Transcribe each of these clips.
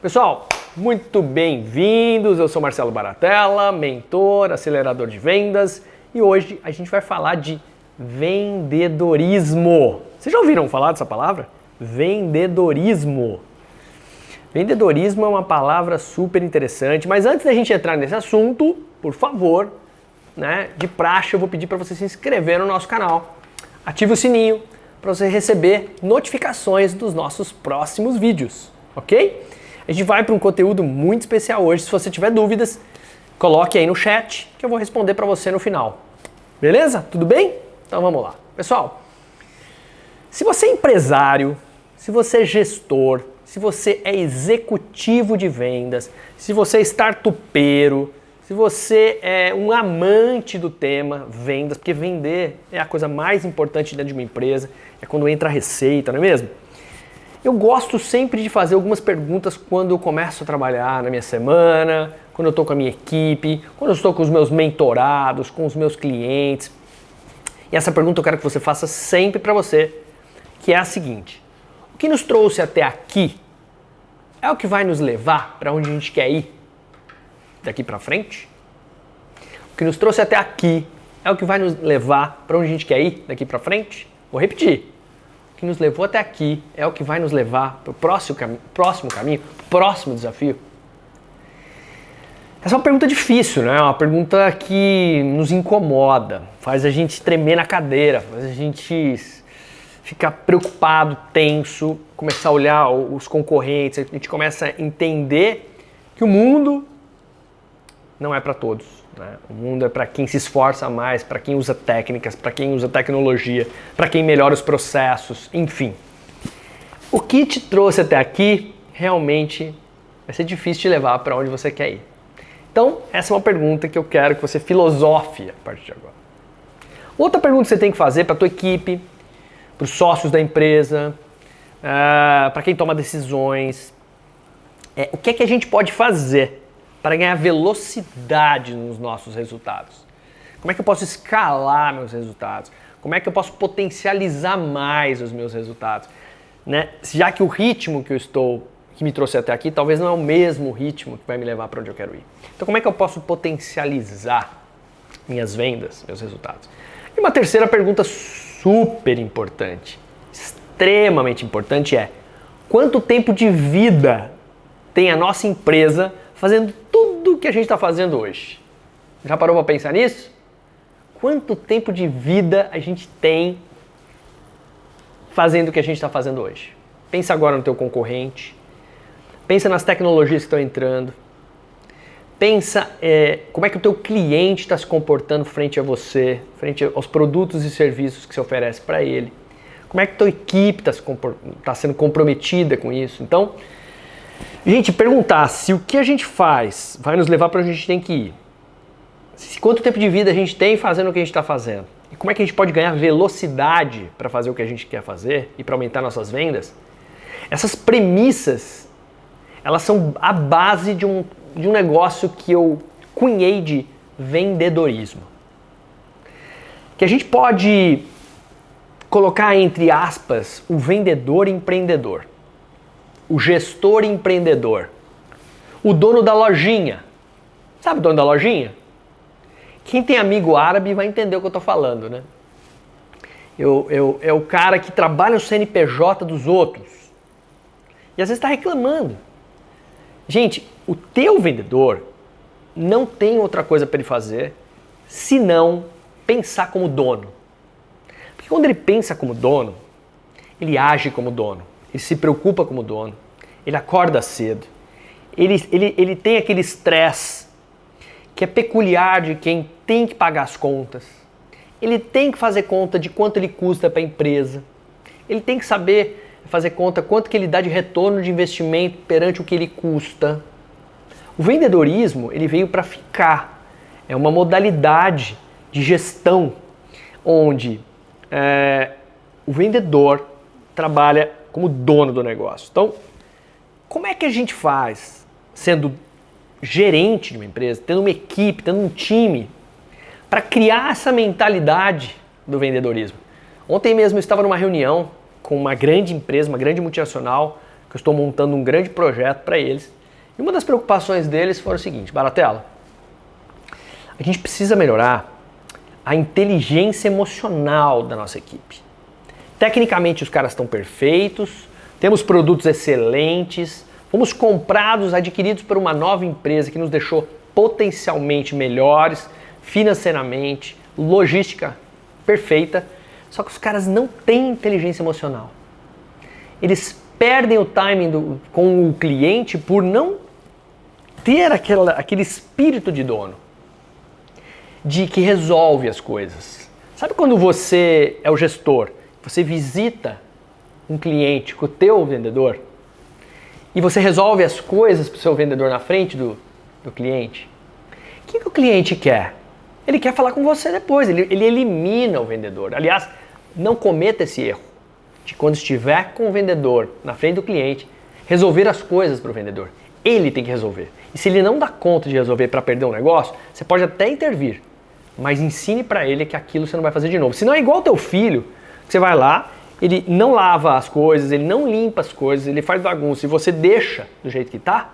Pessoal, muito bem-vindos. Eu sou Marcelo Baratella, mentor, acelerador de vendas, e hoje a gente vai falar de vendedorismo. Vocês já ouviram falar dessa palavra? Vendedorismo. Vendedorismo é uma palavra super interessante, mas antes da gente entrar nesse assunto, por favor, de praxe, eu vou pedir para você se inscrever no nosso canal. Ative o sininho para você receber notificações dos nossos próximos vídeos, ok? A gente vai para um conteúdo muito especial hoje. Se você tiver dúvidas, coloque aí no chat que eu vou responder para você no final. Beleza? Tudo bem? Então vamos lá. Pessoal, se você é empresário, se você é gestor, se você é executivo de vendas, se você é startupeiro, se você é um amante do tema vendas, porque vender é a coisa mais importante dentro de uma empresa, é quando entra a receita, não é mesmo? Eu gosto sempre de fazer algumas perguntas quando eu começo a trabalhar na minha semana, quando eu estou com a minha equipe, quando eu estou com os meus mentorados, com os meus clientes. E essa pergunta eu quero que você faça sempre para você, que é a seguinte: o que nos trouxe até aqui é o que vai nos levar para onde a gente quer ir daqui para frente? O que nos trouxe até aqui é o que vai nos levar para onde a gente quer ir daqui para frente? Vou repetir. O que nos levou até aqui é o que vai nos levar para o próximo caminho, próximo desafio? Essa é uma pergunta difícil, né? É uma pergunta que nos incomoda, faz a gente tremer na cadeira, faz a gente ficar preocupado, tenso, começar a olhar os concorrentes, a gente começa a entender que o mundo não é para todos, né? O mundo é para quem se esforça mais, para quem usa técnicas, para quem usa tecnologia, para quem melhora os processos, enfim. O que te trouxe até aqui realmente vai ser difícil de levar para onde você quer ir. Então, essa é uma pergunta que eu quero que você filosofe a partir de agora. Outra pergunta que você tem que fazer para a tua equipe, para os sócios da empresa, para quem toma decisões, é o que é que a gente pode fazer para ganhar velocidade nos nossos resultados? Como é que eu posso escalar meus resultados? Como é que eu posso potencializar mais os meus resultados? Já que o ritmo que me trouxe até aqui, talvez não é o mesmo ritmo que vai me levar para onde eu quero ir. Então, como é que eu posso potencializar minhas vendas, meus resultados? E uma terceira pergunta super importante, extremamente importante é: quanto tempo de vida tem a nossa empresa fazendo tudo o que a gente está fazendo hoje? Já parou para pensar nisso? Quanto tempo de vida a gente tem fazendo o que a gente está fazendo hoje? Pensa agora no teu concorrente, pensa nas tecnologias que estão entrando, pensa como é que o teu cliente está se comportando frente a você, frente aos produtos e serviços que você oferece para ele, como é que a tua equipe está sendo comprometida com isso. Então, gente, perguntar se o que a gente faz vai nos levar para onde a gente tem que ir, quanto tempo de vida a gente tem fazendo o que a gente está fazendo, e como é que a gente pode ganhar velocidade para fazer o que a gente quer fazer e para aumentar nossas vendas. Essas premissas, elas são a base de um negócio que eu cunhei de vendedorismo, que a gente pode colocar entre aspas o vendedor empreendedor, o gestor empreendedor, o dono da lojinha. Sabe o dono da lojinha? Quem tem amigo árabe vai entender o que eu estou falando, né? É o cara que trabalha no CNPJ dos outros e às vezes está reclamando. Gente, o teu vendedor não tem outra coisa para ele fazer senão pensar como dono. Porque quando ele pensa como dono, ele age como dono. Ele se preocupa como dono, ele acorda cedo, ele tem aquele estresse que é peculiar de quem tem que pagar as contas, ele tem que fazer conta de quanto ele custa para a empresa, ele tem que saber fazer conta quanto que ele dá de retorno de investimento perante o que ele custa. O vendedorismo, ele veio para ficar, é uma modalidade de gestão onde o vendedor trabalha como dono do negócio. Então, como é que a gente faz, sendo gerente de uma empresa, tendo uma equipe, tendo um time, para criar essa mentalidade do vendedorismo? Ontem mesmo eu estava numa reunião com uma grande empresa, uma grande multinacional, que eu estou montando um grande projeto para eles. E uma das preocupações deles foi o seguinte: Baratella, a gente precisa melhorar a inteligência emocional da nossa equipe. Tecnicamente os caras estão perfeitos, temos produtos excelentes, fomos comprados, adquiridos por uma nova empresa que nos deixou potencialmente melhores, financeiramente, logística perfeita, só que os caras não têm inteligência emocional. Eles perdem o timing com o cliente por não ter aquele espírito de dono, de que resolve as coisas. Sabe quando você é o gestor, você visita um cliente com o teu vendedor e você resolve as coisas para o seu vendedor na frente do cliente? O que o cliente quer? Ele quer falar com você depois, ele elimina o vendedor. Aliás, não cometa esse erro de quando estiver com o vendedor na frente do cliente, resolver as coisas para o vendedor. Ele tem que resolver. E se ele não dá conta de resolver para perder um negócio, você pode até intervir, mas ensine para ele que aquilo você não vai fazer de novo. Senão é igual ao teu filho, que você vai lá, ele não lava as coisas, ele não limpa as coisas, ele faz bagunça e você deixa do jeito que tá,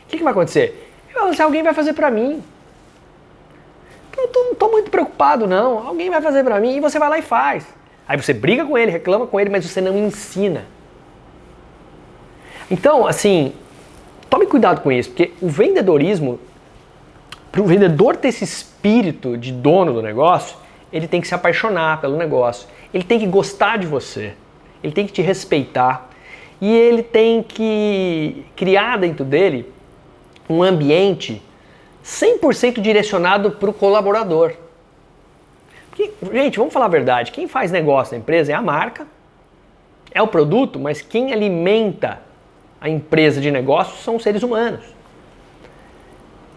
o que vai acontecer? Alguém vai fazer para mim. Eu não tô muito preocupado não, alguém vai fazer para mim e você vai lá e faz. Aí você briga com ele, reclama com ele, mas você não ensina. Então, assim, tome cuidado com isso, porque o vendedorismo, para o vendedor ter esse espírito de dono do negócio, ele tem que se apaixonar pelo negócio, ele tem que gostar de você, ele tem que te respeitar e ele tem que criar dentro dele um ambiente 100% direcionado para o colaborador. Porque, gente, vamos falar a verdade, quem faz negócio na empresa é a marca, é o produto, mas quem alimenta a empresa de negócios são os seres humanos.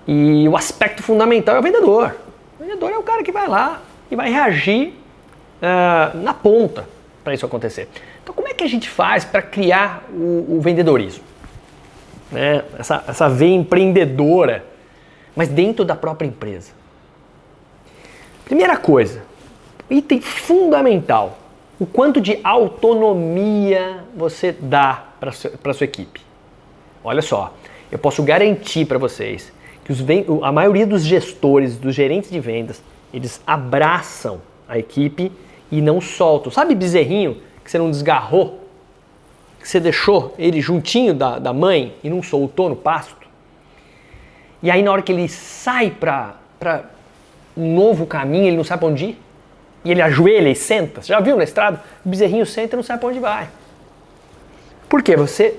E o aspecto fundamental é o vendedor. O vendedor é o cara que vai lá e vai reagir na ponta para isso acontecer. Então, como é que a gente faz para criar o vendedorismo? Né? Essa veia empreendedora, mas dentro da própria empresa. Primeira coisa, item fundamental, o quanto de autonomia você dá para a sua equipe. Olha só, eu posso garantir para vocês que a maioria dos gestores, dos gerentes de vendas, eles abraçam a equipe e não soltam. Sabe bezerrinho que você não desgarrou? Que você deixou ele juntinho da mãe e não soltou no pasto? E aí na hora que ele sai para um novo caminho, ele não sabe para onde ir? E ele ajoelha e senta? Você já viu na estrada? O bezerrinho senta e não sabe para onde vai. Por quê? Você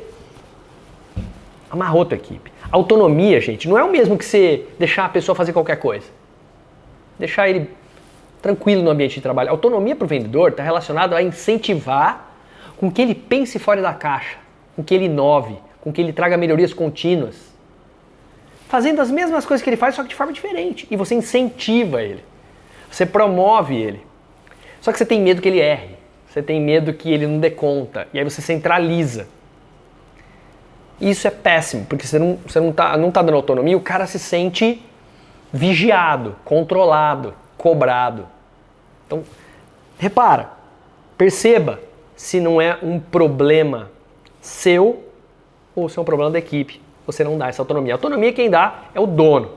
amarrou a tua equipe. Autonomia, gente, não é o mesmo que você deixar a pessoa fazer qualquer coisa. Deixar ele tranquilo no ambiente de trabalho. Autonomia para o vendedor está relacionado a incentivar com que ele pense fora da caixa, com que ele inove, com que ele traga melhorias contínuas. Fazendo as mesmas coisas que ele faz, só que de forma diferente. E você incentiva ele. Você promove ele. Só que você tem medo que ele erre. Você tem medo que ele não dê conta. E aí você centraliza. Isso é péssimo, porque você não tá dando autonomia, o cara se sente vigiado, controlado, cobrado. Então, repara, perceba se não é um problema seu ou se é um problema da equipe. Você não dá essa autonomia. A autonomia quem dá é o dono.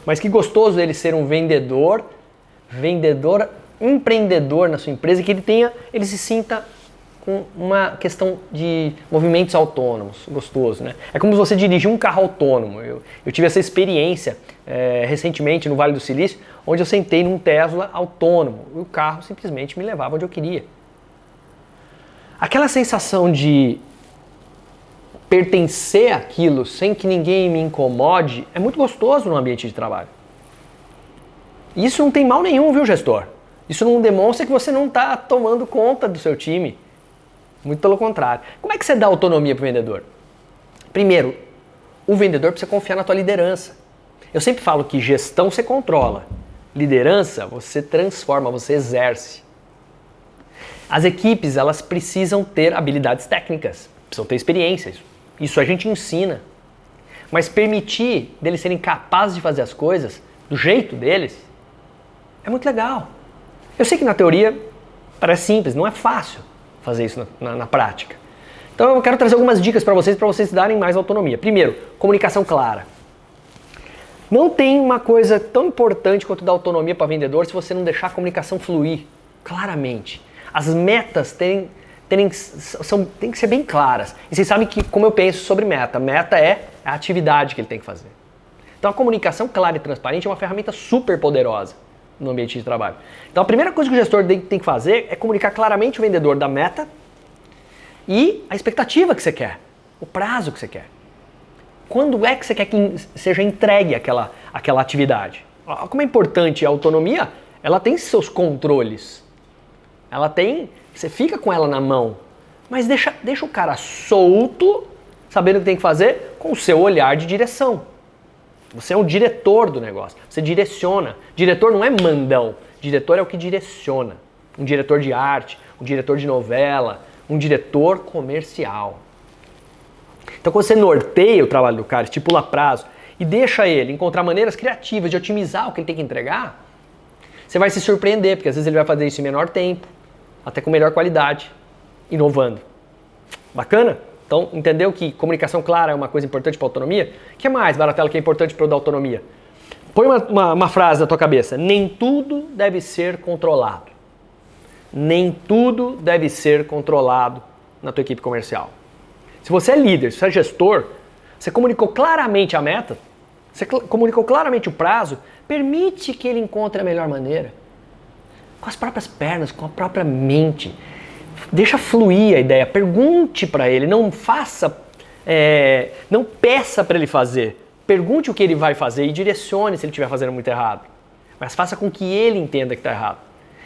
Mas que gostoso ele ser um vendedor empreendedor na sua empresa, que ele se sinta com uma questão de movimentos autônomos. Gostoso, né? É como se você dirigir um carro autônomo. Eu tive essa experiência recentemente no Vale do Silício, onde eu sentei num Tesla autônomo e o carro simplesmente me levava onde eu queria. Aquela sensação de pertencer àquilo sem que ninguém me incomode é muito gostoso no ambiente de trabalho. E isso não tem mal nenhum, viu, gestor? Isso não demonstra que você não está tomando conta do seu time. Muito pelo contrário. Como é que você dá autonomia para o vendedor? Primeiro, o vendedor precisa confiar na tua liderança. Eu sempre falo que gestão você controla, liderança você transforma, você exerce. As equipes, elas precisam ter habilidades técnicas, precisam ter experiências. Isso a gente ensina. Mas permitir deles serem capazes de fazer as coisas do jeito deles é muito legal. Eu sei que na teoria parece simples, não é fácil fazer isso na prática. Então eu quero trazer algumas dicas para vocês darem mais autonomia. Primeiro, comunicação clara. Não tem uma coisa tão importante quanto dar autonomia para vendedor se você não deixar a comunicação fluir claramente. As metas têm que ser bem claras. E vocês sabem que como eu penso sobre meta. Meta é a atividade que ele tem que fazer. Então a comunicação clara e transparente é uma ferramenta super poderosa no ambiente de trabalho. Então a primeira coisa que o gestor tem que fazer é comunicar claramente o vendedor da meta e a expectativa que você quer, o prazo que você quer. Quando é que você quer que seja entregue aquela atividade? Como é importante a autonomia, ela tem seus controles. Você fica com ela na mão, mas deixa o cara solto, sabendo o que tem que fazer, com o seu olhar de direção. Você é o diretor do negócio, você direciona. Diretor não é mandão, diretor é o que direciona. Um diretor de arte, um diretor de novela, um diretor comercial. Então quando você norteia o trabalho do cara, estipula prazo e deixa ele encontrar maneiras criativas de otimizar o que ele tem que entregar, você vai se surpreender, porque às vezes ele vai fazer isso em menor tempo, até com melhor qualidade, inovando. Bacana? Então, entendeu que comunicação clara é uma coisa importante para a autonomia? O que mais, Baratella, que é importante para eu dar autonomia? Põe uma frase na tua cabeça. Nem tudo deve ser controlado. Nem tudo deve ser controlado na tua equipe comercial. Se você é líder, se você é gestor, você comunicou claramente a meta, você comunicou claramente o prazo, permite que ele encontre a melhor maneira. Com as próprias pernas, com a própria mente. Deixa fluir a ideia, pergunte para ele, não peça para ele fazer. Pergunte o que ele vai fazer e direcione se ele estiver fazendo muito errado. Mas faça com que ele entenda que está errado.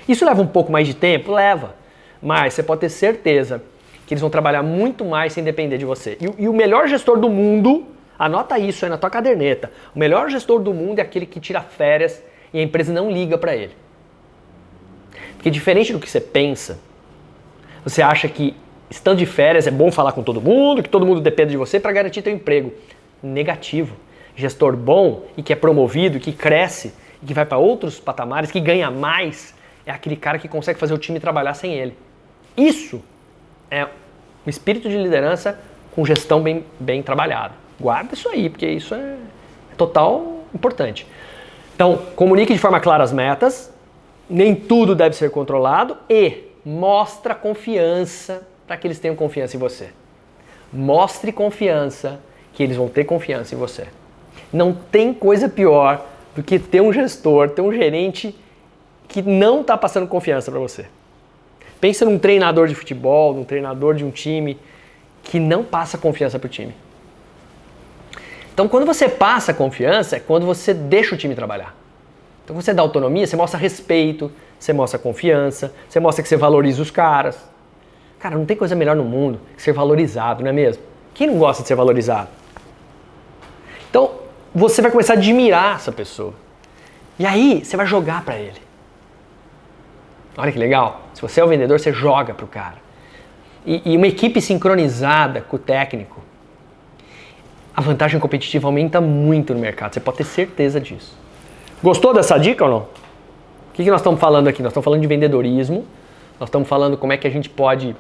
Isso leva um pouco mais de tempo? Leva. Mas você pode ter certeza que eles vão trabalhar muito mais sem depender de você. E o melhor gestor do mundo, anota isso aí na tua caderneta, o melhor gestor do mundo é aquele que tira férias e a empresa não liga para ele. Porque diferente do que você pensa, você acha que estando de férias é bom falar com todo mundo, que todo mundo depende de você para garantir teu emprego. Negativo. Gestor bom e que é promovido, que cresce e que vai para outros patamares, que ganha mais, é aquele cara que consegue fazer o time trabalhar sem ele. Isso é um espírito de liderança com gestão bem trabalhada. Guarda isso aí, porque isso é total importante. Então, comunique de forma clara as metas, nem tudo deve ser controlado e mostra confiança para que eles tenham confiança em você. Mostre confiança que eles vão ter confiança em você. Não tem coisa pior do que ter um gestor, ter um gerente que não está passando confiança para você. Pensa num treinador de futebol, num treinador de um time que não passa confiança para o time. Então, quando você passa confiança, é quando você deixa o time trabalhar. Então, quando você dá autonomia, você mostra respeito, você mostra confiança, você mostra que você valoriza os caras. Cara, não tem coisa melhor no mundo que ser valorizado, não é mesmo? Quem não gosta de ser valorizado? Então, você vai começar a admirar essa pessoa. E aí, você vai jogar para ele. Olha que legal. Se você é o vendedor, você joga para o cara. E uma equipe sincronizada com o técnico, a vantagem competitiva aumenta muito no mercado. Você pode ter certeza disso. Gostou dessa dica ou não? O que nós estamos falando aqui? Nós estamos falando de vendedorismo. Nós estamos falando como é que a gente pode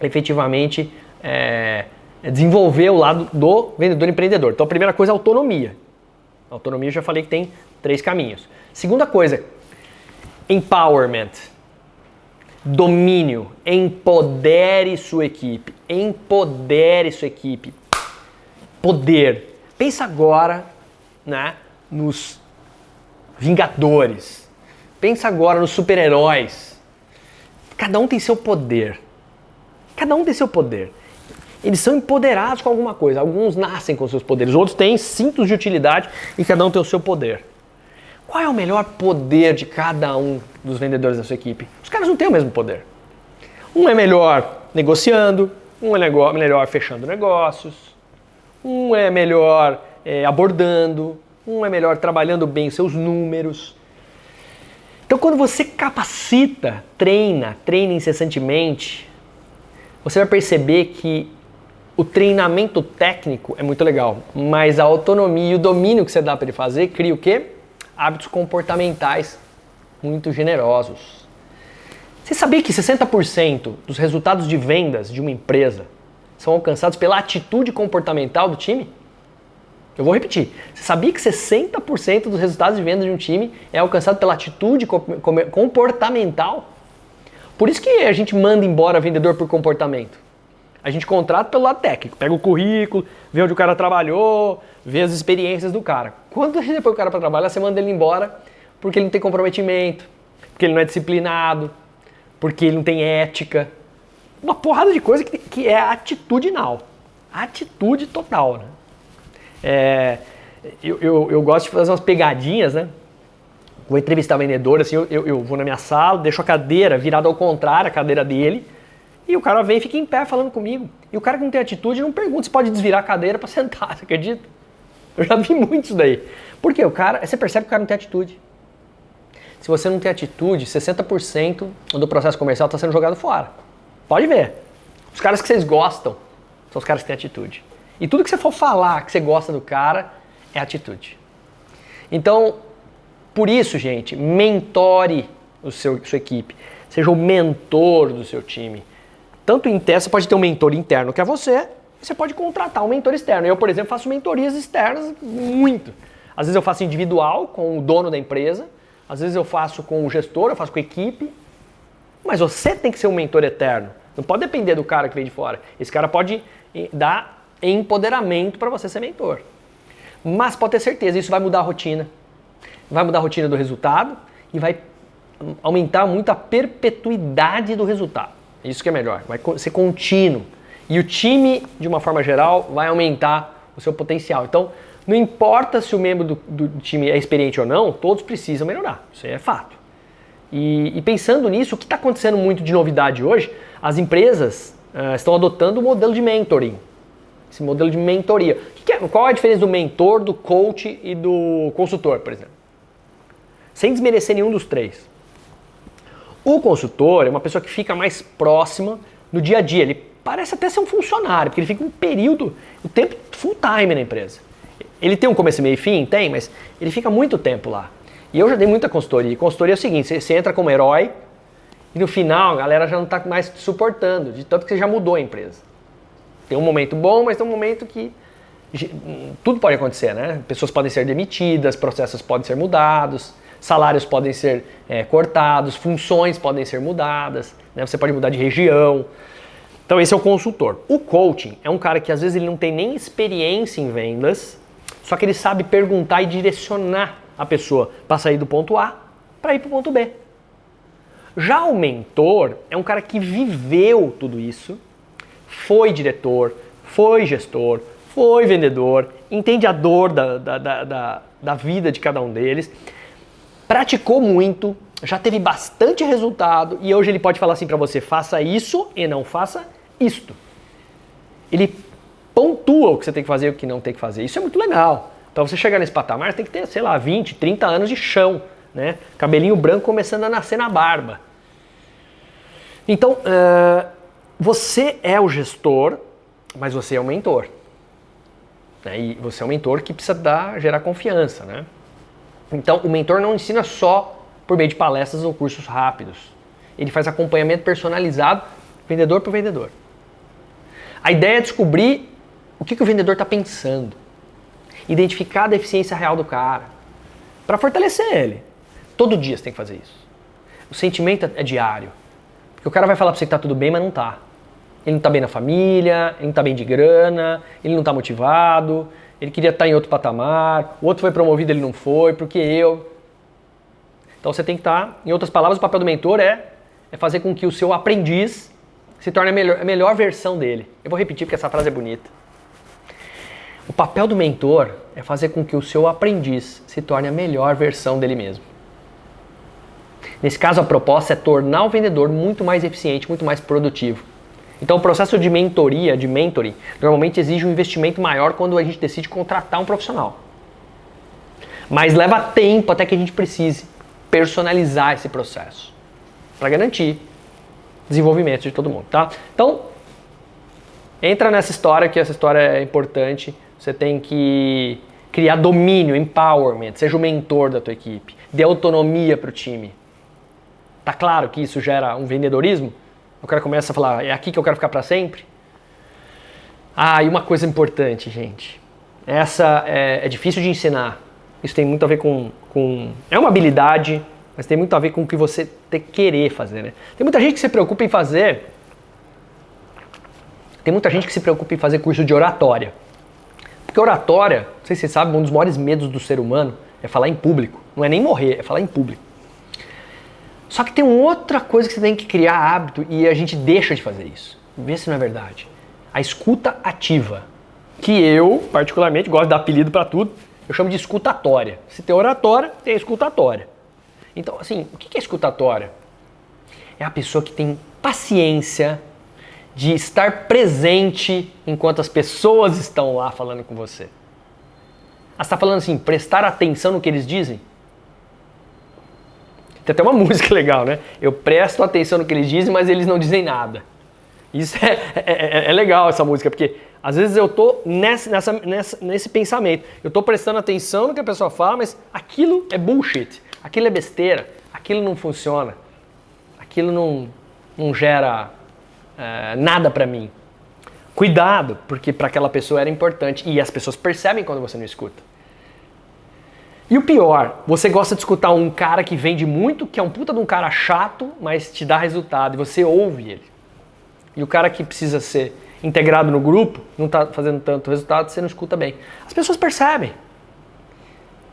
efetivamente desenvolver o lado do vendedor empreendedor. Então a primeira coisa é autonomia. A autonomia eu já falei que tem 3 caminhos. Segunda coisa, empowerment. Domínio. Empodere sua equipe. Empodere sua equipe. Poder. Pensa agora, né, nos Vingadores. Pensa agora nos super-heróis. Cada um tem seu poder. Cada um tem seu poder. Eles são empoderados com alguma coisa. Alguns nascem com seus poderes, outros têm cintos de utilidade e cada um tem o seu poder. Qual é o melhor poder de cada um dos vendedores da sua equipe? Os caras não têm o mesmo poder. Um é melhor negociando, um é melhor fechando negócios, um é melhor abordando, um é melhor trabalhando bem os seus números. Então, quando você capacita, treina incessantemente, você vai perceber que o treinamento técnico é muito legal, mas a autonomia e o domínio que você dá para ele fazer cria o quê? Hábitos comportamentais muito generosos. Você sabia que 60% dos resultados de vendas de uma empresa são alcançados pela atitude comportamental do time? Eu vou repetir. Você sabia que 60% dos resultados de venda de um time é alcançado pela atitude comportamental? Por isso que a gente manda embora vendedor por comportamento. A gente contrata pelo lado técnico, pega o currículo, vê onde o cara trabalhou, vê as experiências do cara. Quando a gente põe o cara para trabalhar, você manda ele embora porque ele não tem comprometimento, porque ele não é disciplinado, porque ele não tem ética. Uma porrada de coisa que é atitudinal. Atitude total, né? Eu gosto de fazer umas pegadinhas, né? Vou entrevistar vendedor, assim, eu vou na minha sala, deixo a cadeira virada ao contrário, a cadeira dele, e o cara vem e fica em pé falando comigo. E o cara que não tem atitude não pergunta se pode desvirar a cadeira para sentar, você acredita? Eu já vi muito isso daí. Por quê? Você percebe que o cara não tem atitude. Se você não tem atitude, 60% do processo comercial está sendo jogado fora. Pode ver. Os caras que vocês gostam são os caras que têm atitude. E tudo que você for falar que você gosta do cara é atitude. Então, por isso, gente, mentore sua equipe. Seja o mentor do seu time. Tanto interno, você pode ter um mentor interno que é você, e você pode contratar um mentor externo. Eu, por exemplo, faço mentorias externas muito. Às vezes eu faço individual com o dono da empresa, às vezes eu faço com o gestor, eu faço com a equipe. Mas você tem que ser um mentor eterno. Não pode depender do cara que vem de fora. Esse cara pode dar empoderamento para você ser mentor. Mas pode ter certeza, isso vai mudar a rotina. Vai mudar a rotina do resultado e vai aumentar muito a perpetuidade do resultado. Isso que é melhor, vai ser contínuo. E o time, de uma forma geral, vai aumentar o seu potencial. Então, não importa se o membro do time é experiente ou não, todos precisam melhorar. Isso aí é fato. E pensando nisso, o que está acontecendo muito de novidade hoje, as empresas estão adotando o modelo de mentoring. Esse modelo de mentoria. Qual é a diferença do mentor, do coach e do consultor, por exemplo? Sem desmerecer nenhum dos três. O consultor é uma pessoa que fica mais próxima no dia a dia. Ele parece até ser um funcionário, porque ele fica um período, o tempo full time na empresa. Ele tem um começo, meio e fim? Tem, mas ele fica muito tempo lá. E eu já dei muita consultoria. E consultoria é o seguinte, você entra como herói e no final a galera já não está mais te suportando, de tanto que você já mudou a empresa. Tem um momento bom, mas tem um momento que tudo pode acontecer, né? Pessoas podem ser demitidas, processos podem ser mudados, salários podem ser cortados, funções podem ser mudadas, né? Você pode mudar de região. Então esse é o consultor. O coaching é um cara que às vezes ele não tem nem experiência em vendas, só que ele sabe perguntar e direcionar a pessoa para sair do ponto A para ir para o ponto B. Já o mentor é um cara que viveu tudo isso, foi diretor, foi gestor, foi vendedor, entende a dor da vida de cada um deles, praticou muito, já teve bastante resultado e hoje ele pode falar assim para você, faça isso e não faça isto. Ele pontua o que você tem que fazer e o que não tem que fazer. Isso é muito legal. Para você chegar nesse patamar, você tem que ter, sei lá, 20, 30 anos de chão, né? Cabelinho branco começando a nascer na barba. Então, você é o gestor, mas você é o mentor. Né? E você é um mentor que precisa gerar confiança, né? Então, o mentor não ensina só por meio de palestras ou cursos rápidos. Ele faz acompanhamento personalizado, vendedor por vendedor. A ideia é descobrir o que o vendedor está pensando. Identificar a deficiência real do cara. Para fortalecer ele. Todo dia você tem que fazer isso. O sentimento é diário. Porque o cara vai falar para você que está tudo bem, mas não está. Ele não está bem na família, ele não está bem de grana, ele não está motivado, ele queria estar em outro patamar, o outro foi promovido, ele não foi, porque eu... Então você tem que estar, em outras palavras, o papel do mentor é fazer com que o seu aprendiz se torne a melhor versão dele. Eu vou repetir porque essa frase é bonita. O papel do mentor é fazer com que o seu aprendiz se torne a melhor versão dele mesmo. Nesse caso, a proposta é tornar o vendedor muito mais eficiente, muito mais produtivo. Então, o processo de mentoria, de mentoring, normalmente exige um investimento maior quando a gente decide contratar um profissional. Mas leva tempo até que a gente precise personalizar esse processo para garantir desenvolvimento de todo mundo, tá? Então, entra nessa história, que essa história é importante. Você tem que criar domínio, empowerment, seja o mentor da tua equipe, dê autonomia para o time. Tá claro que isso gera um vendedorismo? O cara começa a falar, é aqui que eu quero ficar para sempre? Ah, e uma coisa importante, gente. Essa é difícil de ensinar. Isso tem muito a ver com... É uma habilidade, mas tem muito a ver com o que você tem que querer fazer, né? Tem muita gente que se preocupa em fazer... Tem muita gente que se preocupa em fazer curso de oratória. Porque oratória, não sei se vocês sabem, um dos maiores medos do ser humano é falar em público. Não é nem morrer, é falar em público. Só que tem uma outra coisa que você tem que criar hábito e a gente deixa de fazer isso. Vê se não é verdade. A escuta ativa. Que eu, particularmente, gosto de dar apelido para tudo. Eu chamo de escutatória. Se tem oratória, tem escutatória. Então, assim, o que é escutatória? É a pessoa que tem paciência de estar presente enquanto as pessoas estão lá falando com você. Ah, você está falando assim, prestar atenção no que eles dizem? Tem até uma música legal, né? Eu presto atenção no que eles dizem, mas eles não dizem nada. Isso é legal, essa música, porque às vezes eu tô nesse pensamento. Eu tô prestando atenção no que a pessoa fala, mas aquilo é bullshit. Aquilo é besteira. Aquilo não funciona. Aquilo não gera nada pra mim. Cuidado, porque para aquela pessoa era importante. E as pessoas percebem quando você não escuta. E o pior, você gosta de escutar um cara que vende muito, que é um puta de um cara chato, mas te dá resultado, e você ouve ele. E o cara que precisa ser integrado no grupo, não tá fazendo tanto resultado, você não escuta bem. As pessoas percebem.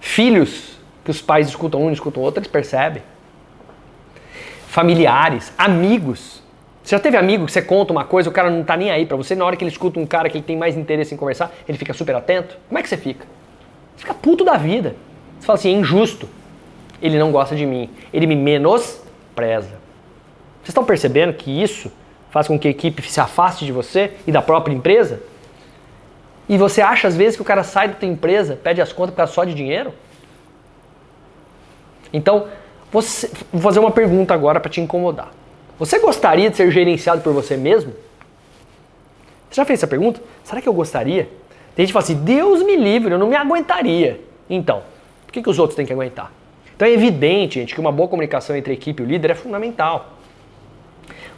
Filhos que os pais escutam um e não escutam outro, eles percebem. Familiares, amigos. Você já teve amigo que você conta uma coisa, o cara não tá nem aí pra você, na hora que ele escuta um cara que ele tem mais interesse em conversar, ele fica super atento? Como é que você fica? Você fica puto da vida. Você fala assim, é injusto. Ele não gosta de mim. Ele me menospreza. Vocês estão percebendo que isso faz com que a equipe se afaste de você e da própria empresa? E você acha às vezes que o cara sai da tua empresa, pede as contas por causa só de dinheiro? Então, vou fazer uma pergunta agora para te incomodar. Você gostaria de ser gerenciado por você mesmo? Você já fez essa pergunta? Será que eu gostaria? Tem gente que fala assim, Deus me livre, eu não me aguentaria. Então, por que os outros têm que aguentar? Então é evidente, gente, que uma boa comunicação entre a equipe e o líder é fundamental.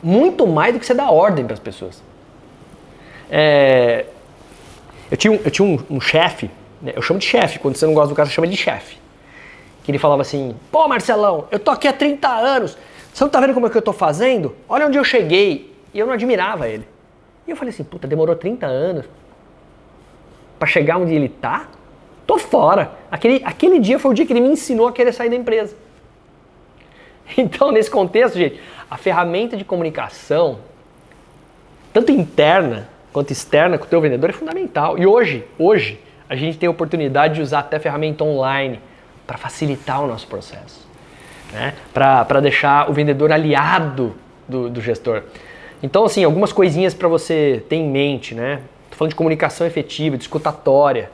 Muito mais do que você dar ordem para as pessoas. Eu tinha um chefe, né, eu chamo de chefe, quando você não gosta do cara, você chama de chefe. Que ele falava assim, pô Marcelão, eu tô aqui há 30 anos, você não tá vendo como é que eu tô fazendo? Olha onde eu cheguei. E eu não admirava ele. E eu falei assim, puta, demorou 30 anos para chegar onde ele tá? Tô fora. Aquele dia foi o dia que ele me ensinou a querer sair da empresa. Então, nesse contexto, gente, a ferramenta de comunicação, tanto interna quanto externa com o teu vendedor, é fundamental. E hoje, a gente tem a oportunidade de usar até ferramenta online para facilitar o nosso processo, né? Para deixar o vendedor aliado do gestor. Então, assim, algumas coisinhas para você ter em mente, né? Tô falando de comunicação efetiva, de escutatória.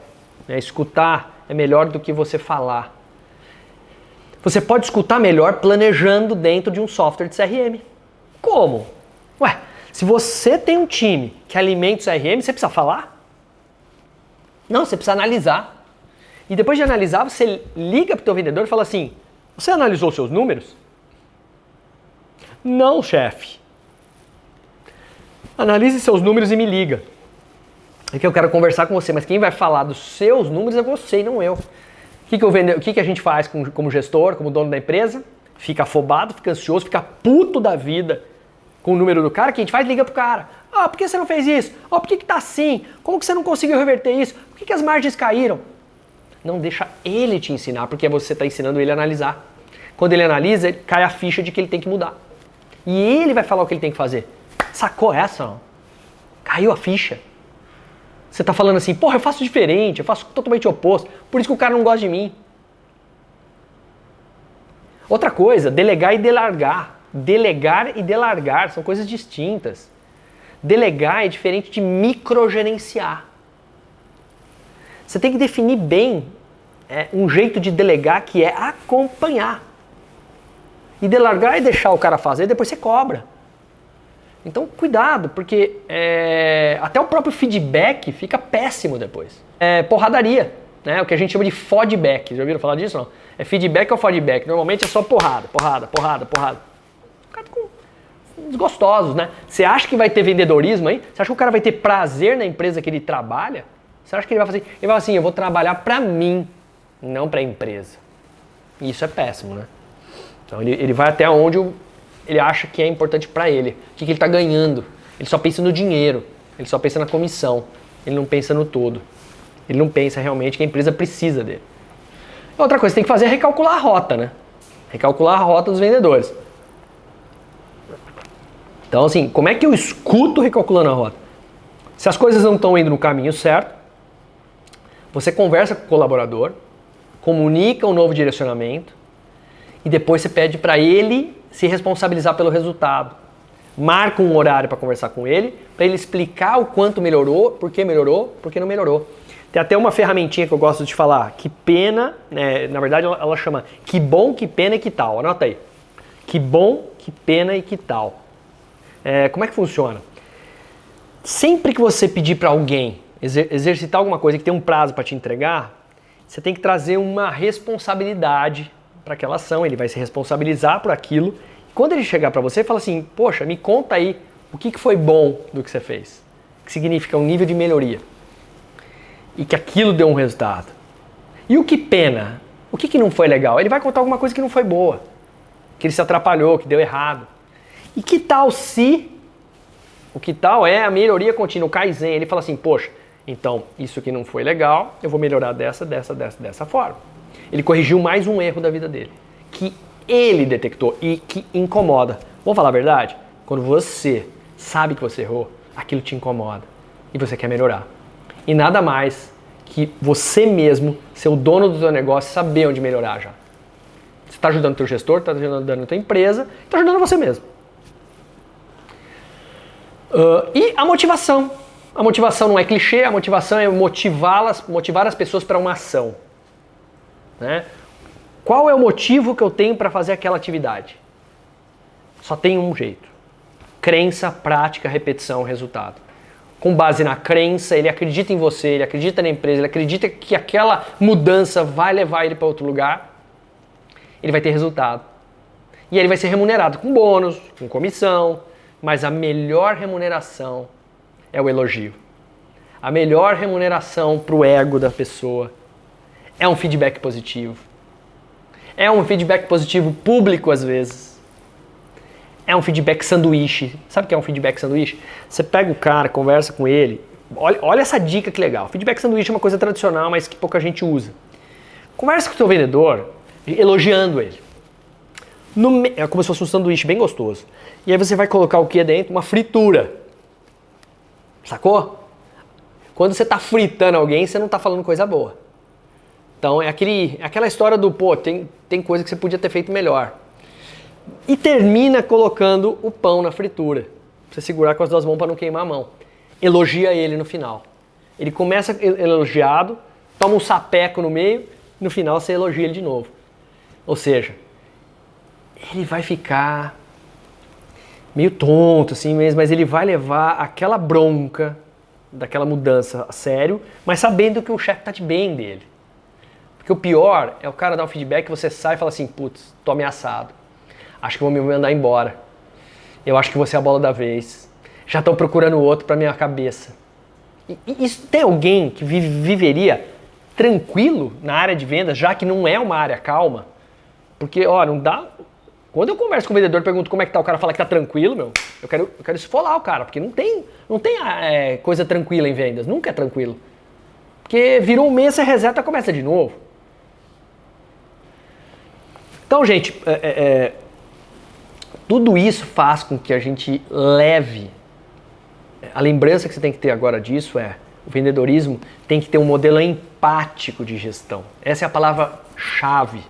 Né? Escutar é melhor do que você falar. Você pode escutar melhor planejando dentro de um software de CRM. Como? Ué, se você tem um time que alimenta o CRM, você precisa falar? Não, você precisa analisar. E depois de analisar, você liga para o teu vendedor e fala assim, você analisou os seus números? Não, chefe. Analise seus números e me liga. É que eu quero conversar com você, mas quem vai falar dos seus números é você e não eu. O que a gente faz como gestor, como dono da empresa? Fica afobado, fica ansioso, fica puto da vida com o número do cara. O que a gente faz? Liga pro cara. Ah, por que você não fez isso? Ah, por que tá assim? Como que você não conseguiu reverter isso? Por que as margens caíram? Não deixa ele te ensinar, porque você está ensinando ele a analisar. Quando ele analisa, cai a ficha de que ele tem que mudar. E ele vai falar o que ele tem que fazer. Sacou essa? Não? Caiu a ficha. Você está falando assim, porra, eu faço diferente, eu faço totalmente oposto, por isso que o cara não gosta de mim. Outra coisa, delegar e delargar. Delegar e delargar são coisas distintas. Delegar é diferente de microgerenciar. Você tem que definir bem um jeito de delegar que é acompanhar. E delargar é deixar o cara fazer, depois você cobra. Então, cuidado, porque até o próprio feedback fica péssimo depois. Porradaria, né? O que a gente chama de fodback. Já ouviram falar disso? Não? É feedback ou fodback? Normalmente é só porrada. O cara desgostosos, né? Você acha que vai ter vendedorismo aí? Você acha que o cara vai ter prazer na empresa que ele trabalha? Você acha que ele vai fazer? Ele vai falar assim, eu vou trabalhar pra mim, não pra empresa. E isso é péssimo, né? Então ele vai até onde ele acha que é importante pra ele. O que ele tá ganhando. Ele só pensa no dinheiro. Ele só pensa na comissão. Ele não pensa no todo. Ele não pensa realmente que a empresa precisa dele. Outra coisa que tem que fazer é recalcular a rota, né? Recalcular a rota dos vendedores. Então, assim, como é que eu escuto recalculando a rota? Se as coisas não estão indo no caminho certo, você conversa com o colaborador, comunica um novo direcionamento e depois você pede para ele se responsabilizar pelo resultado. Marca um horário para conversar com ele, para ele explicar o quanto melhorou, por que não melhorou. Tem até uma ferramentinha que eu gosto de falar, que pena, na verdade ela chama que bom, que pena e que tal. Anota aí. Que bom, que pena e que tal. Como é que funciona? Sempre que você pedir para alguém exercitar alguma coisa que tem um prazo para te entregar, você tem que trazer uma responsabilidade para aquela ação, ele vai se responsabilizar por aquilo. Quando ele chegar para você, fala assim, poxa, me conta aí o que foi bom do que você fez. Que significa um nível de melhoria. E que aquilo deu um resultado. E o que pena? O que não foi legal? Ele vai contar alguma coisa que não foi boa. Que ele se atrapalhou, que deu errado. E que tal se... O que tal é a melhoria contínua, o Kaizen. Ele fala assim, poxa, então isso aqui não foi legal, eu vou melhorar dessa forma. Ele corrigiu mais um erro da vida dele. Que ele detectou e que incomoda. Vamos falar a verdade? Quando você sabe que você errou, aquilo te incomoda. E você quer melhorar. E nada mais que você mesmo, ser o dono do seu negócio, saber onde melhorar já. Você está ajudando o teu gestor, está ajudando a tua empresa, está ajudando você mesmo. E a motivação. A motivação não é clichê, a motivação é motivar as pessoas para uma ação. Né? Qual é o motivo que eu tenho para fazer aquela atividade? Só tem um jeito. Crença, prática, repetição, resultado. Com base na crença, ele acredita em você, ele acredita na empresa, ele acredita que aquela mudança vai levar ele para outro lugar, ele vai ter resultado. E ele vai ser remunerado com bônus, com comissão, mas a melhor remuneração é o elogio. A melhor remuneração para o ego da pessoa é um feedback positivo. É um feedback positivo público às vezes. É um feedback sanduíche. Sabe o que é um feedback sanduíche? Você pega o cara, conversa com ele. Olha essa dica que legal. Feedback sanduíche é uma coisa tradicional, mas que pouca gente usa. Conversa com o seu vendedor elogiando ele. É como se fosse um sanduíche bem gostoso. E aí você vai colocar o que dentro? Uma fritura. Sacou? Quando você está fritando alguém, você não está falando coisa boa. Então é aquela história do, pô, tem coisa que você podia ter feito melhor. E termina colocando o pão na fritura. Pra você segurar com as duas mãos para não queimar a mão. Elogia ele no final. Ele começa elogiado, toma um sapeco no meio, no final você elogia ele de novo. Ou seja, ele vai ficar meio tonto assim mesmo, mas ele vai levar aquela bronca daquela mudança a sério, mas sabendo que o chefe tá de bem dele. Porque o pior é o cara dar um feedback e você sai e fala assim, putz, tô ameaçado. Acho que vão me mandar embora. Eu acho que você é a bola da vez. Já estão procurando outro para minha cabeça. E isso, tem alguém que viveria tranquilo na área de vendas, já que não é uma área calma? Porque, ó, não dá... Quando eu converso com o vendedor e pergunto como é que tá, o cara fala que tá tranquilo, meu, eu quero esfolar o cara, porque não tem coisa tranquila em vendas, nunca é tranquilo. Porque virou um mês, você reseta e começa de novo. Então, gente, tudo isso faz com que a gente leve, a lembrança que você tem que ter agora disso o vendedorismo tem que ter um modelo empático de gestão. Essa é a palavra-chave,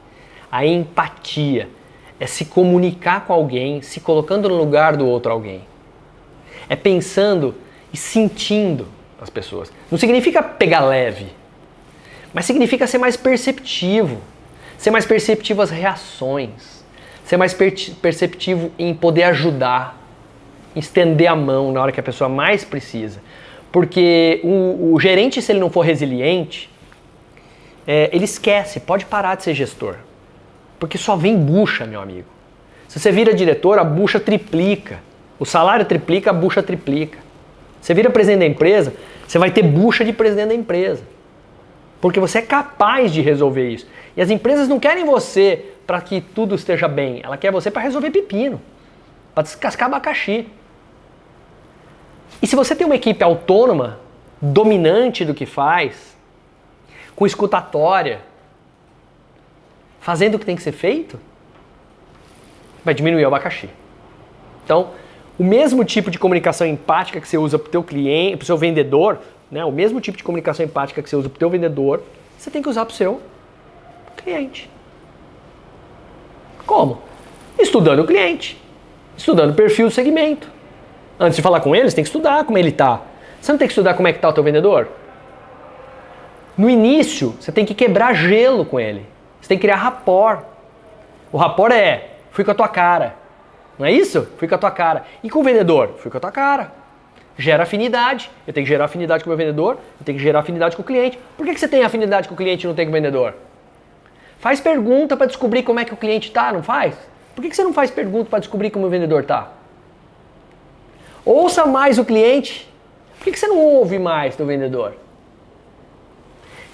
a empatia. É se comunicar com alguém, se colocando no lugar do outro alguém. É pensando e sentindo as pessoas. Não significa pegar leve, mas significa ser mais perceptivo. Ser mais perceptivo às reações. Ser mais perceptivo em poder ajudar. Estender a mão na hora que a pessoa mais precisa. Porque o gerente, se ele não for resiliente, ele esquece, pode parar de ser gestor. Porque só vem bucha, meu amigo. Se você vira diretor, a bucha triplica. O salário triplica, a bucha triplica. Você vira presidente da empresa, você vai ter bucha de presidente da empresa. Porque você é capaz de resolver isso. E as empresas não querem você para que tudo esteja bem. Ela quer você para resolver pepino. Para descascar abacaxi. E se você tem uma equipe autônoma, dominante do que faz, com escutatória, fazendo o que tem que ser feito, vai diminuir o abacaxi. Então, o mesmo tipo de comunicação empática que você usa para o teu cliente, para o seu vendedor, né, o mesmo tipo de comunicação empática que você usa para o teu vendedor, você tem que usar para o seu cliente. Como? Estudando o cliente, estudando o perfil do segmento. Antes de falar com ele, você tem que estudar como ele está. Você não tem que estudar como é que está o teu vendedor? No início, você tem que quebrar gelo com ele. Você tem que criar rapport. O rapport é, fui com a tua cara. Não é isso? Fui com a tua cara. E com o vendedor? Fui com a tua cara. Gera afinidade. Eu tenho que gerar afinidade com o meu vendedor, eu tenho que gerar afinidade com o cliente. Por que você tem afinidade com o cliente e não tem com o vendedor? Faz pergunta para descobrir como é que o cliente está, não faz? Por que você não faz pergunta para descobrir como o vendedor está? Ouça mais o cliente. Por que você não ouve mais do vendedor?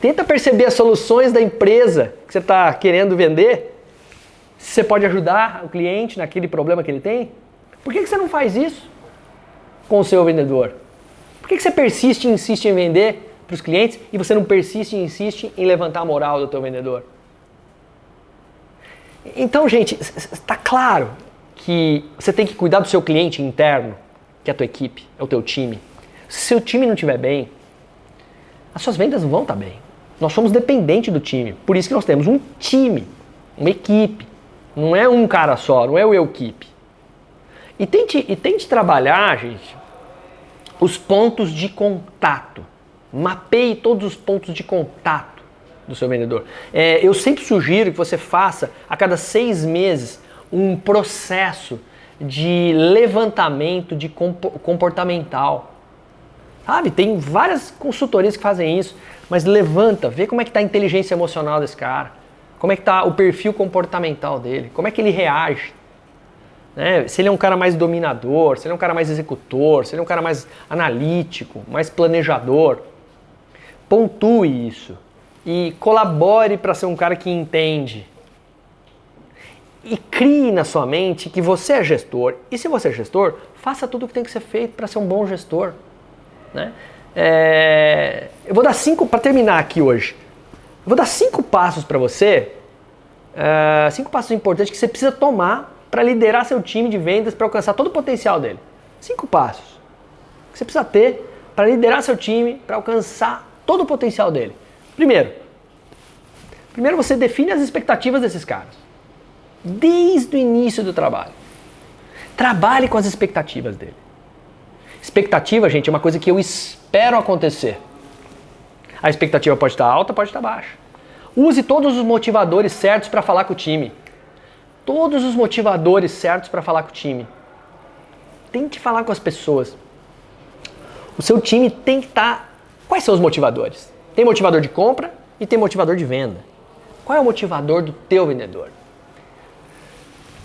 Tenta perceber as soluções da empresa que você está querendo vender. Se você pode ajudar o cliente naquele problema que ele tem. Por que você não faz isso com o seu vendedor? Por que você persiste e insiste em vender para os clientes e você não persiste e insiste em levantar a moral do teu vendedor? Então, gente, está claro que você tem que cuidar do seu cliente interno, que é a tua equipe, é o teu time. Se seu time não estiver bem, as suas vendas não vão estar bem. Nós somos dependentes do time. Por isso que nós temos um time, uma equipe. Não é um cara só, não é o eu-equipe. E tente trabalhar, gente, os pontos de contato. Mapeie todos os pontos de contato do seu vendedor. Eu sempre sugiro que você faça, a cada 6 meses, um processo de levantamento de comportamental. Sabe, tem várias consultorias que fazem isso, mas levanta, vê como é que está a inteligência emocional desse cara, como é que está o perfil comportamental dele, como é que ele reage. Né? Se ele é um cara mais dominador, se ele é um cara mais executor, se ele é um cara mais analítico, mais planejador. Pontue isso e colabore para ser um cara que entende. E crie na sua mente que você é gestor. E se você é gestor, faça tudo o que tem que ser feito para ser um bom gestor. Né? Eu vou dar 5, para terminar aqui hoje, eu vou dar 5 passos para você, 5 passos importantes que você precisa tomar para liderar seu time de vendas, para alcançar todo o potencial dele. 5 passos que você precisa ter para liderar seu time, para alcançar todo o potencial dele. Primeiro você define as expectativas desses caras. Desde o início do trabalho. Trabalhe com as expectativas dele. Expectativa, gente, é uma coisa que eu espero acontecer. A expectativa pode estar alta, pode estar baixa. Use todos os motivadores certos para falar com o time. Todos os motivadores certos para falar com o time. Tente falar com as pessoas. O seu time tem que estar... Quais são os motivadores? Tem motivador de compra e tem motivador de venda. Qual é o motivador do teu vendedor?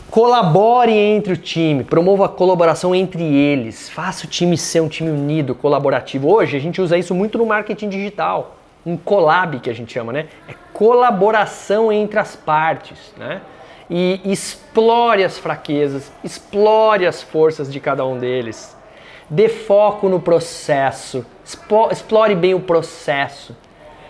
Colabore entre o time, promova a colaboração entre eles, faça o time ser um time unido, colaborativo. Hoje a gente usa isso muito no marketing digital, um collab que a gente chama, né? É colaboração entre as partes, né? E explore as fraquezas, explore as forças de cada um deles. Dê foco no processo, explore bem o processo,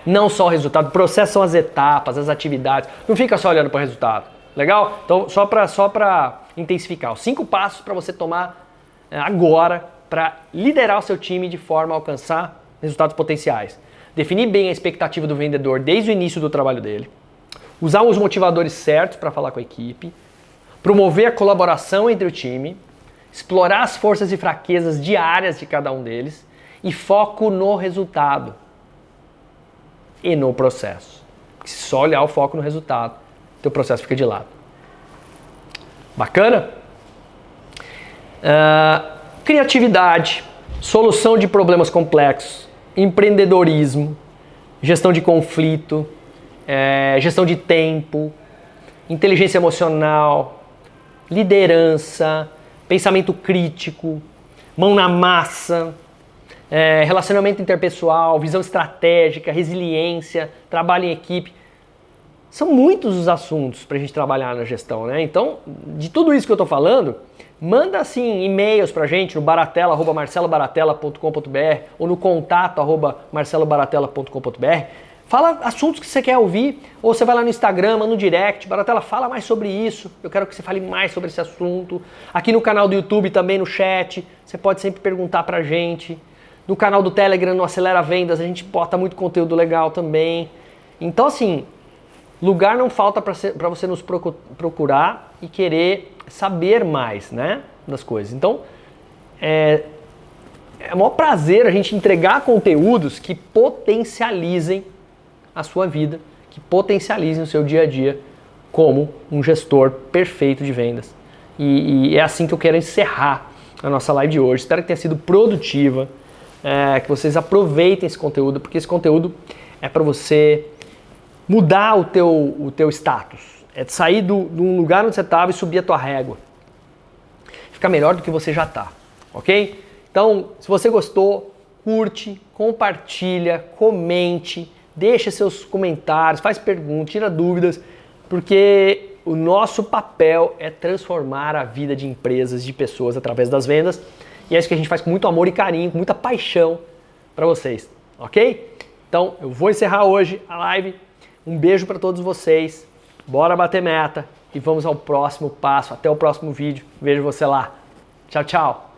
não só o resultado. O processo são as etapas, as atividades, não fica só olhando para o resultado. Legal? Então, só para intensificar, os 5 passos para você tomar agora para liderar o seu time de forma a alcançar resultados potenciais. Definir bem a expectativa do vendedor desde o início do trabalho dele. Usar os motivadores certos para falar com a equipe. Promover a colaboração entre o time. Explorar as forças e fraquezas diárias de cada um deles. E foco no resultado. E no processo. Porque se só olhar o foco no resultado, teu processo fica de lado. Bacana? Criatividade, solução de problemas complexos, empreendedorismo, gestão de conflito, gestão de tempo, inteligência emocional, liderança, pensamento crítico, mão na massa, relacionamento interpessoal, visão estratégica, resiliência, trabalho em equipe. São muitos os assuntos para a gente trabalhar na gestão, né? Então, de tudo isso que eu estou falando, manda assim e-mails para a gente no baratella@marcelobaratella.com.br ou no contato@marcelobaratella.com.br. Fala assuntos que você quer ouvir, ou você vai lá no Instagram, no direct, Baratella, fala mais sobre isso, eu quero que você fale mais sobre esse assunto. Aqui no canal do YouTube também, no chat, você pode sempre perguntar pra gente. No canal do Telegram, no Acelera Vendas, a gente bota muito conteúdo legal também. Então assim, lugar não falta para você nos procurar e querer saber mais, né, das coisas. Então, é o maior prazer a gente entregar conteúdos que potencializem a sua vida, que potencializem o seu dia a dia como um gestor perfeito de vendas. E é assim que eu quero encerrar a nossa live de hoje. Espero que tenha sido produtiva, que vocês aproveitem esse conteúdo, porque esse conteúdo é para você mudar o teu status, é de sair de um lugar onde você estava e subir a tua régua. Ficar melhor do que você já está, ok? Então, se você gostou, curte, compartilha, comente, deixa seus comentários, faz perguntas, tira dúvidas, porque o nosso papel é transformar a vida de empresas, de pessoas através das vendas, e é isso que a gente faz com muito amor e carinho, com muita paixão para vocês, ok? Então, eu vou encerrar hoje a live. Um beijo para todos vocês, bora bater meta e vamos ao próximo passo. Até o próximo vídeo, vejo você lá. Tchau, tchau!